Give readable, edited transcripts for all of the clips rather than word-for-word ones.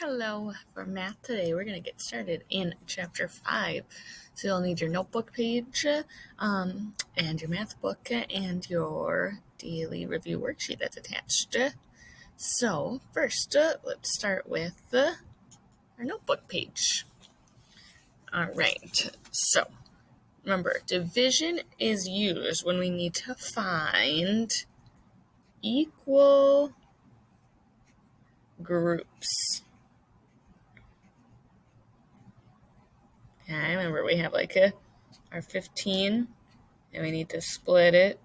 Hello, for math today we're going to get started in chapter 5. So you'll need your notebook page and your math book and your daily review worksheet that's attached. So first, let's start with our notebook page. All right, so remember, division is used when we need to find equal groups. Okay, remember we have our 15, and we need to split it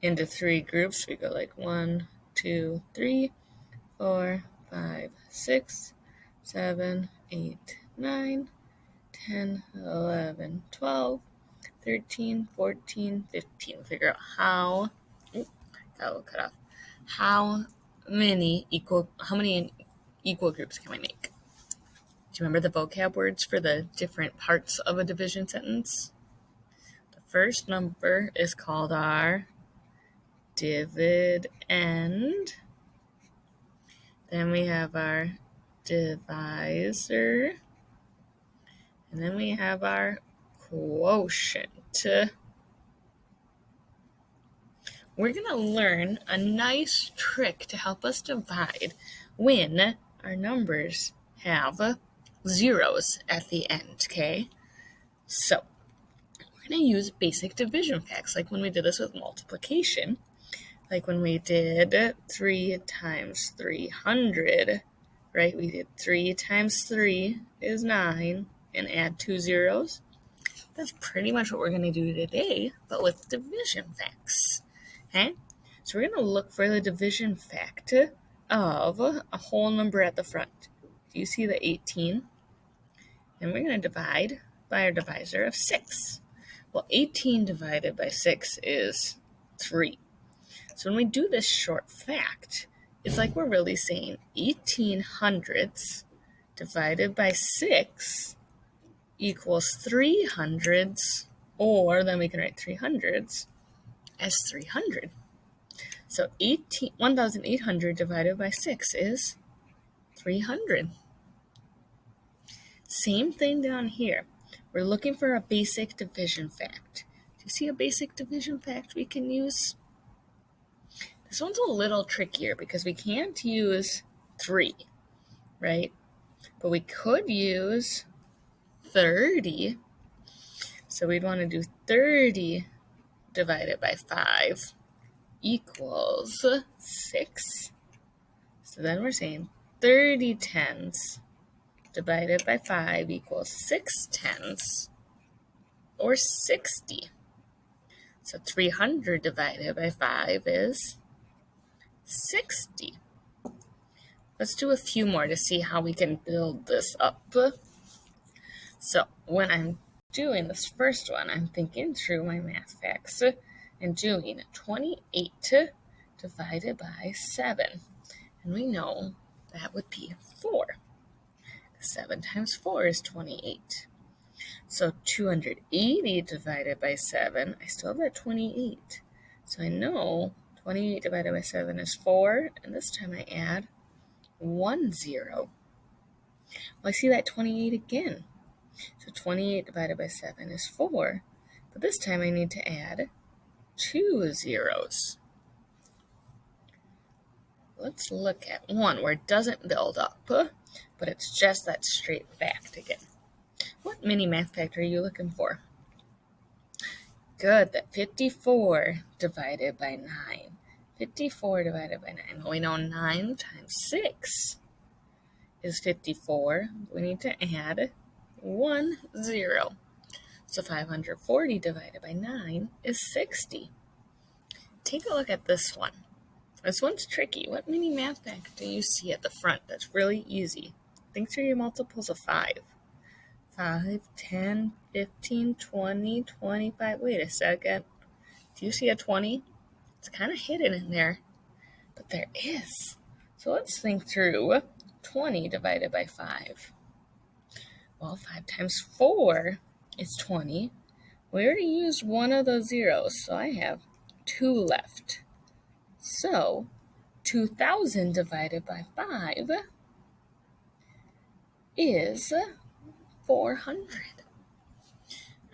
into 3 groups. We go 1, 2, 3, 4, 5, 6, 7, 8, 9, 10, 11, 12, 13, 14, 15. Figure out how many equal groups can we make? Do you remember the vocab words for the different parts of a division sentence? The first number is called our dividend. Then we have our divisor. And then we have our quotient. We're going to learn a nice trick to help us divide when our numbers have zeros at the end, okay? So, we're going to use basic division facts, like when we did this with multiplication. Like when we did 3 times 300, right? We did 3 times 3 is 9 and add 2 zeros. That's pretty much what we're going to do today, but with division facts. Okay? So we're going to look for the division fact of a whole number at the front. Do you see the 18? And we're going to divide by our divisor of 6. Well, 18 divided by 6 is 3. So when we do this short fact, it's like we're really saying 18 hundredths divided by 6 equals 3 hundredths, or then we can write 3 hundredths as 300. So 1,800 divided by 6 is 300. Same thing down here. We're looking for a basic division fact. Do you see a basic division fact we can use? This one's a little trickier because we can't use 3, right? But we could use 30. So we'd want to do 30 divided by 5 equals 6. So then we're saying 30 tenths divided by 5 equals 6 tenths, or 60. So 300 divided by 5 is 60. Let's do a few more to see how we can build this up. So when I'm doing this first one, I'm thinking through my math facts and doing 28 divided by 7. And we know that would be 4. 7 times 4 is 28. So 280 divided by 7, I still have that 28. So I know 28 divided by 7 is 4, and this time I add 1 0. Well, I see that 28 again. So 28 divided by 7 is 4, but this time I need to add 2 zeros. Let's look at one where it doesn't build up, but it's just that straight fact again. What mini math fact are you looking for? Good, that 54 divided by 9. 54 divided by 9. Well, we know 9 times 6 is 54. We need to add 1 0. So 540 divided by 9 is 60. Take a look at this one. This one's tricky. What mini math fact do you see at the front that's really easy? Think through your multiples of 5. 5, 10, 15, 20, 25. Wait a second. Do you see a 20? It's kind of hidden in there, but there is. So let's think through 20 divided by 5. Well, 5 times 4 is 20. We already used one of those zeros, so I have 2 left. So 2,000 divided by 5 is 400.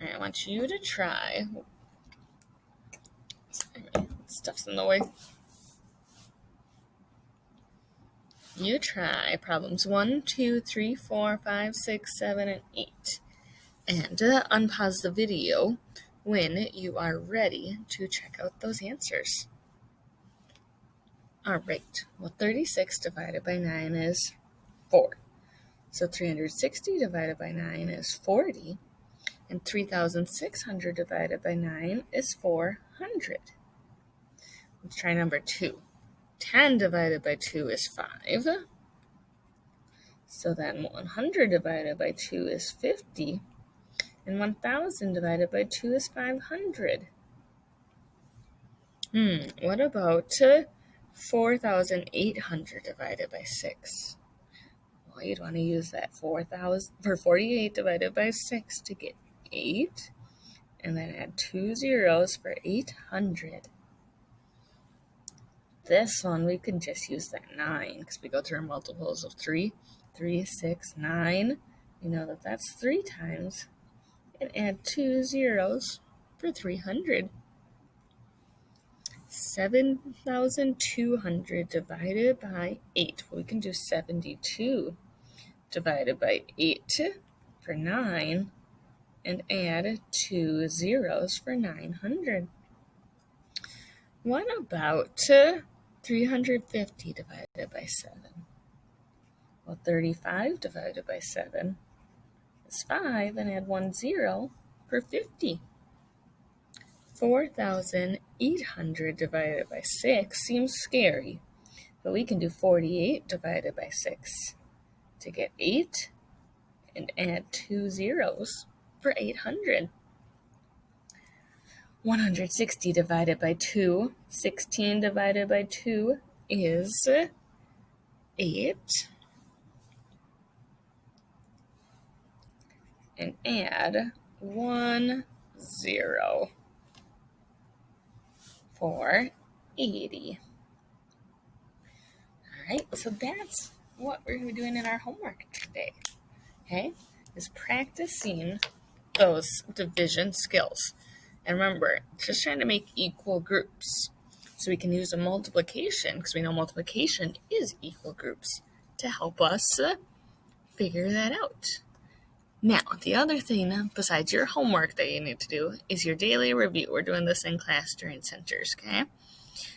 All right, I want you to try. Sorry, stuff's in the way. You try problems 1, 2, 3, 4, 5, 6, 7, and 8. And unpause the video when you are ready to check out those answers. All right, well, 36 divided by 9 is 4. So 360 divided by 9 is 40. And 3,600 divided by 9 is 400. Let's try number 2. 10 divided by 2 is 5. So then 100 divided by 2 is 50. And 1,000 divided by 2 is 500. What about 4,800 divided by 6? Well, you'd want to use that 48 divided by 6 to get 8. And then add 2 zeros for 800. This one, we can just use that 9 because we go through multiples of 3. 3, 6, 9. You know that that's 3 times. And add 2 zeros for 300. 7,200 divided by 8. Well, we can do 72 divided by 8 for 9. And add 2 zeros for 900. What about 350 divided by 7? Well, 35 divided by 7 is 5, and add 1 zero for 50. 4,800 divided by 6 seems scary, but we can do 48 divided by 6 to get 8, and add 2 zeros for 800. 160 divided by 2, 16 divided by 2 is 8. And add 1 zero for 80. All right, so that's what we're going to be doing in our homework today. Okay, is practicing those division skills. And remember, just trying to make equal groups. So we can use a multiplication, because we know multiplication is equal groups, to help us figure that out. Now, the other thing besides your homework that you need to do is your daily review. We're doing this in class during centers, okay?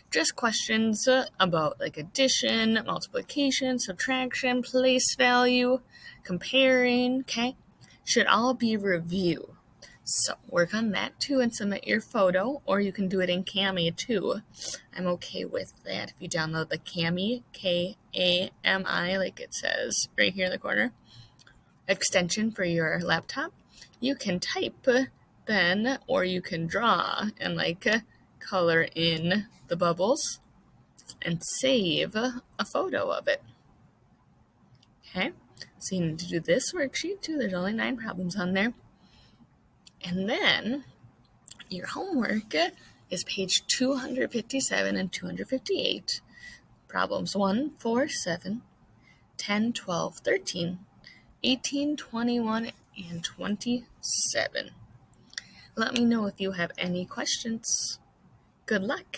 Just questions about like addition, multiplication, subtraction, place value, comparing, okay? Should all be review. So work on that too and submit your photo, or you can do it in Kami too. I'm okay with that. If you download the Kami, Kami, like it says right here in the corner, extension for your laptop, you can type then, or you can draw and like color in the bubbles and save a photo of it. Okay, so you need to do this worksheet too. There's only 9 problems on there. And then your homework is page 257 and 258. Problems 1, 4, 7, 10, 12, 13, 18, 21, and 27. Let me know if you have any questions. Good luck.